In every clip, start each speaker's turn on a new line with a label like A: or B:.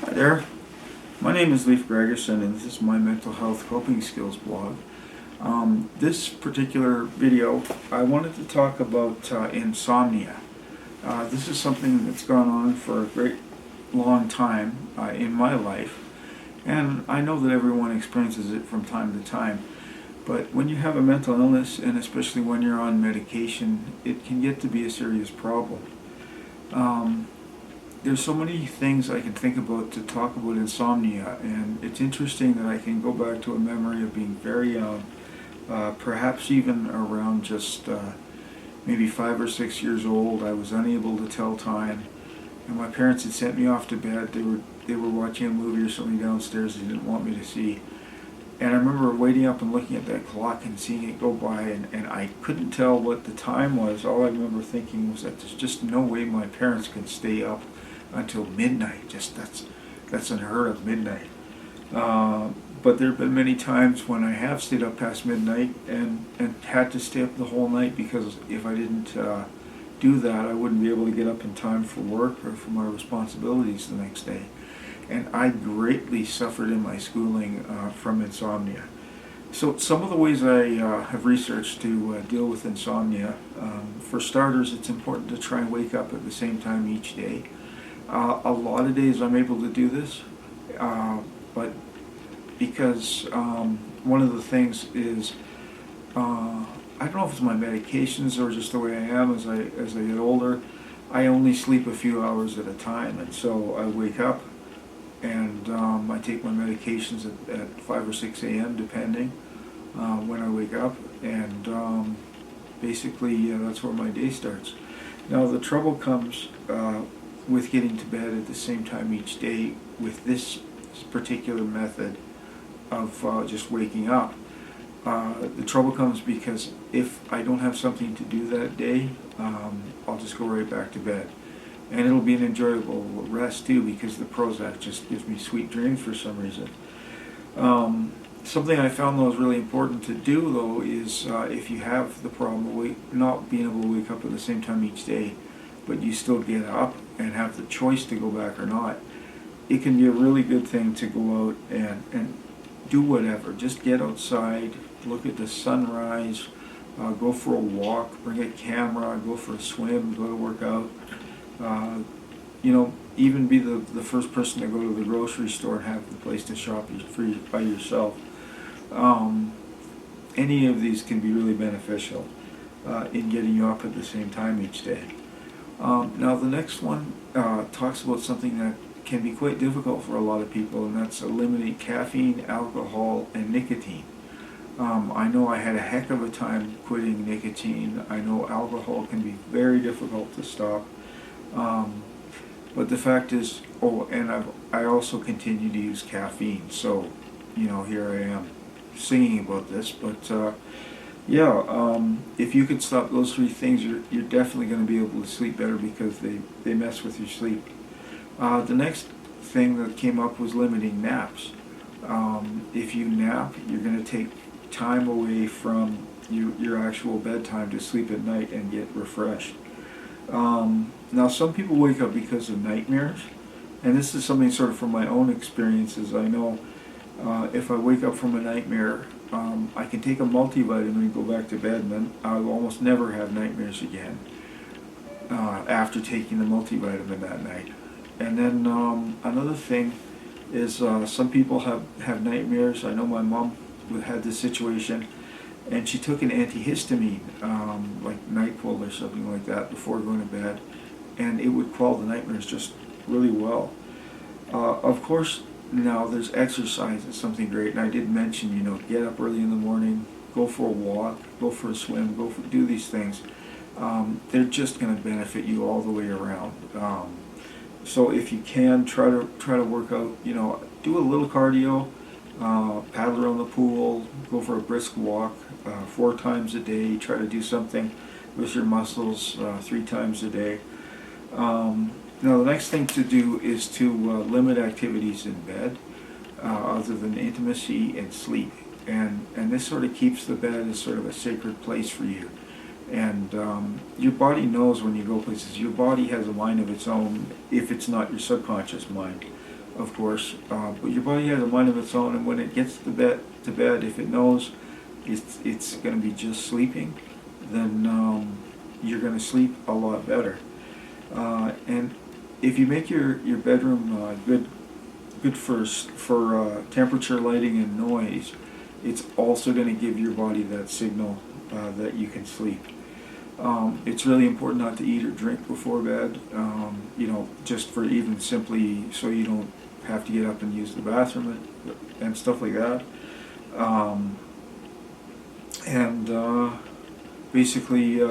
A: Hi there, my name is Leif Gregerson and this is my mental health coping skills blog. This particular video, I wanted to talk about insomnia. This is something that's gone on for a great long time in my life, and I know that everyone experiences it from time to time. But when you have a mental illness, and especially when you're on medication, it can get to be a serious problem. There's so many things I can think about to talk about insomnia, and it's interesting that I can go back to a memory of being very young, perhaps even around just maybe 5 or 6 years old. I was unable to tell time, and my parents had sent me off to bed. They were watching a movie or something downstairs they didn't want me to see. And I remember waiting up and looking at that clock and seeing it go by, and I couldn't tell what the time was. All I remember thinking was that there's just no way my parents could stay up until midnight. Just that's unheard of, midnight. But there have been many times when I have stayed up past midnight and had to stay up the whole night, because if I didn't do that, I wouldn't be able to get up in time for work or for my responsibilities the next day. And I greatly suffered in my schooling from insomnia. So some of the ways I have researched to deal with insomnia, for starters, it's important to try and wake up at the same time each day. A lot of days I'm able to do this, but because one of the things is, I don't know if it's my medications or just the way I am as I get older, I only sleep a few hours at a time, and so I wake up and I take my medications at 5 or 6 a.m. depending when I wake up, and basically that's where my day starts. Now the trouble comes with getting to bed at the same time each day with this particular method of just waking up. The trouble comes because if I don't have something to do that day, I'll just go right back to bed. And it'll be an enjoyable rest too, because the Prozac just gives me sweet dreams for some reason. Something I found though is really important to do though is if you have the problem of not being able to wake up at the same time each day, but you still get up and have the choice to go back or not, it can be a really good thing to go out and do whatever. Just get outside, look at the sunrise, go for a walk, bring a camera, go for a swim, go to work out. Even be the first person to go to the grocery store and have the place to shop by yourself. Any of these can be really beneficial in getting you up at the same time each day. Now the next one talks about something that can be quite difficult for a lot of people, and that's eliminate caffeine, alcohol, and nicotine. I know I had a heck of a time quitting nicotine. I know alcohol can be very difficult to stop. But the fact is, I also continue to use caffeine, so here I am singing about this. But if you could stop those three things, you're definitely going to be able to sleep better, because they mess with your sleep. The next thing that came up was limiting naps. If you nap, you're going to take time away from your actual bedtime to sleep at night and get refreshed. Now some people wake up because of nightmares, and this is something sort of from my own experiences. I know if I wake up from a nightmare, I can take a multivitamin and go back to bed, and then I will almost never have nightmares again after taking the multivitamin that night. And then another thing is some people have nightmares. I know my mom had this situation, and she took an antihistamine, like NyQuil or something like that, before going to bed, and it would quell the nightmares just really well. Of course, now there's exercise. It's something great, and I did mention, get up early in the morning, go for a walk, go for a swim, do these things. They're just going to benefit you all the way around. So if you can, try to work out. Do a little cardio. Paddle around the pool, go for a brisk walk 4 times a day. Try to do something with your muscles 3 times a day. Now the next thing to do is to limit activities in bed other than intimacy and sleep. And this sort of keeps the bed as sort of a sacred place for you. And your body knows when you go places. Your body has a mind of its own, if it's not your subconscious mind. of course, but your body has a mind of its own, and when it gets to bed, if it knows it's going to be just sleeping, then you're going to sleep a lot better. And if you make your bedroom good for temperature, lighting, and noise, it's also going to give your body that signal that you can sleep. It's really important not to eat or drink before bed, just for even simply so you don't have to get up and use the bathroom and stuff like that. Basically,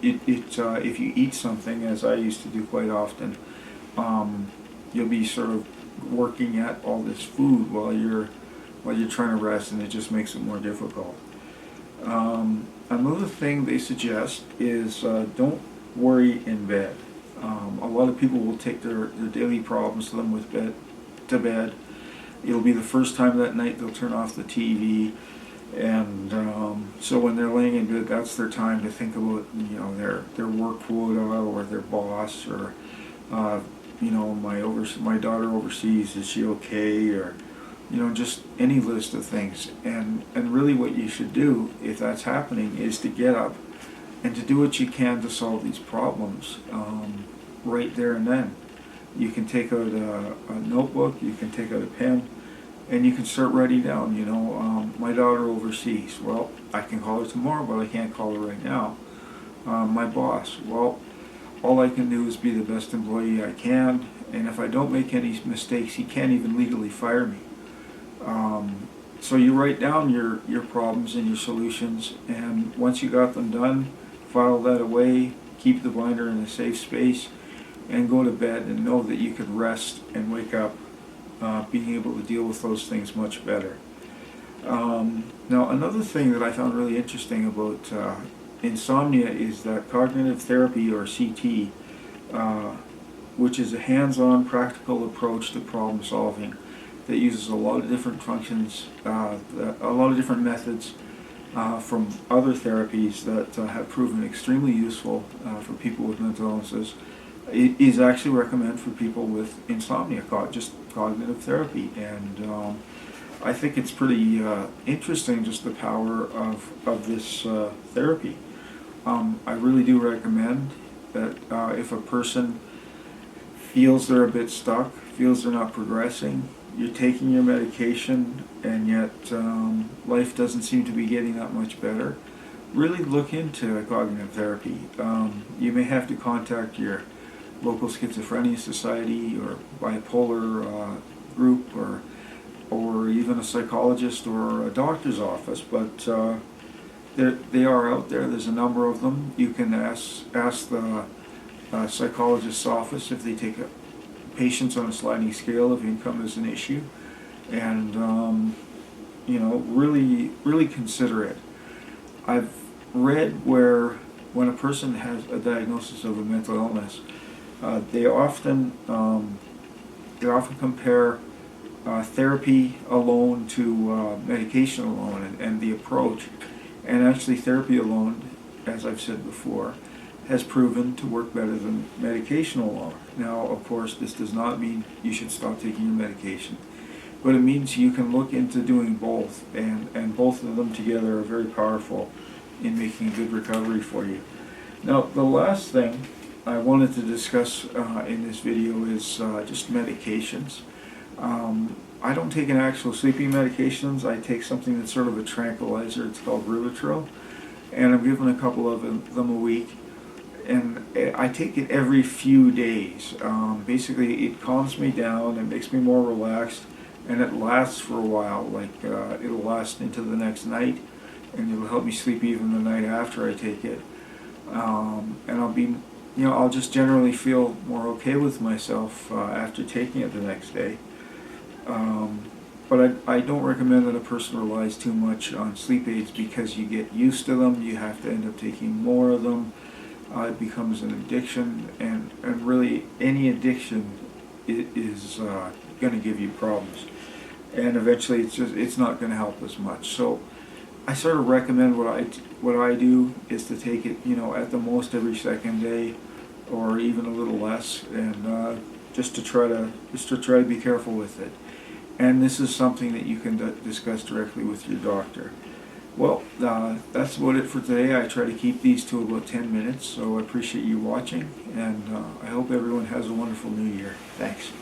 A: if you eat something, as I used to do quite often, you'll be sort of working at all this food while you're trying to rest, and it just makes it more difficult. Another thing they suggest is don't worry in bed. A lot of people will take their daily problems to bed. It'll be the first time that night they'll turn off the TV, and so when they're laying in bed, that's their time to think about their work quota or their boss, or my daughter overseas, is she okay, or just any list of things. And really what you should do, if that's happening, is to get up and to do what you can to solve these problems right there and then. You can take out a notebook, you can take out a pen, and you can start writing down, my daughter overseas. Well, I can call her tomorrow, but I can't call her right now. My boss, well, all I can do is be the best employee I can, and if I don't make any mistakes, he can't even legally fire me. So you write down your problems and your solutions, and once you got them done, file that away, keep the binder in a safe space, and go to bed and know that you could rest and wake up being able to deal with those things much better. Now, another thing that I found really interesting about insomnia is that cognitive therapy, or CT, which is a hands-on practical approach to problem solving that uses a lot of different functions, a lot of different methods from other therapies that have proven extremely useful for people with mental illnesses. It is actually recommended for people with insomnia, just cognitive therapy, and I think it's pretty interesting, just the power of this therapy. I really do recommend that if a person feels they're a bit stuck, feels they're not progressing, you're taking your medication, and yet life doesn't seem to be getting that much better, really look into cognitive therapy. You may have to contact your local schizophrenia society or bipolar group, or even a psychologist or a doctor's office, but they are out there. There's a number of them. You can ask the psychologist's office if they take patients on a sliding scale if income is an issue, and really consider it. I've read where when a person has a diagnosis of a mental illness, they often compare therapy alone to medication alone, and the approach. And actually, therapy alone, as I've said before, has proven to work better than medication alone. Now, of course, this does not mean you should stop taking your medication, but it means you can look into doing both, and both of them together are very powerful in making a good recovery for you. Now, the last thing I wanted to discuss in this video is just medications. I don't take an actual sleeping medications. I take something that's sort of a tranquilizer. It's called Rivotril, and I'm given a couple of them a week, and I take it every few days. Basically, it calms me down, it makes me more relaxed, and it lasts for a while. Like it'll last into the next night, and it'll help me sleep even the night after I take it. And I'll just generally feel more okay with myself after taking it the next day. But I don't recommend that a person relies too much on sleep aids, because you get used to them, you have to end up taking more of them, it becomes an addiction, and really any addiction is going to give you problems, and eventually it's not going to help as much. So I sort of recommend what I do is to take it at the most every second day, or even a little less, and just to try to be careful with it. And this is something that you can discuss directly with your doctor. Well, that's about it for today. I try to keep these to about 10 minutes, so I appreciate you watching, and I hope everyone has a wonderful new year. Thanks.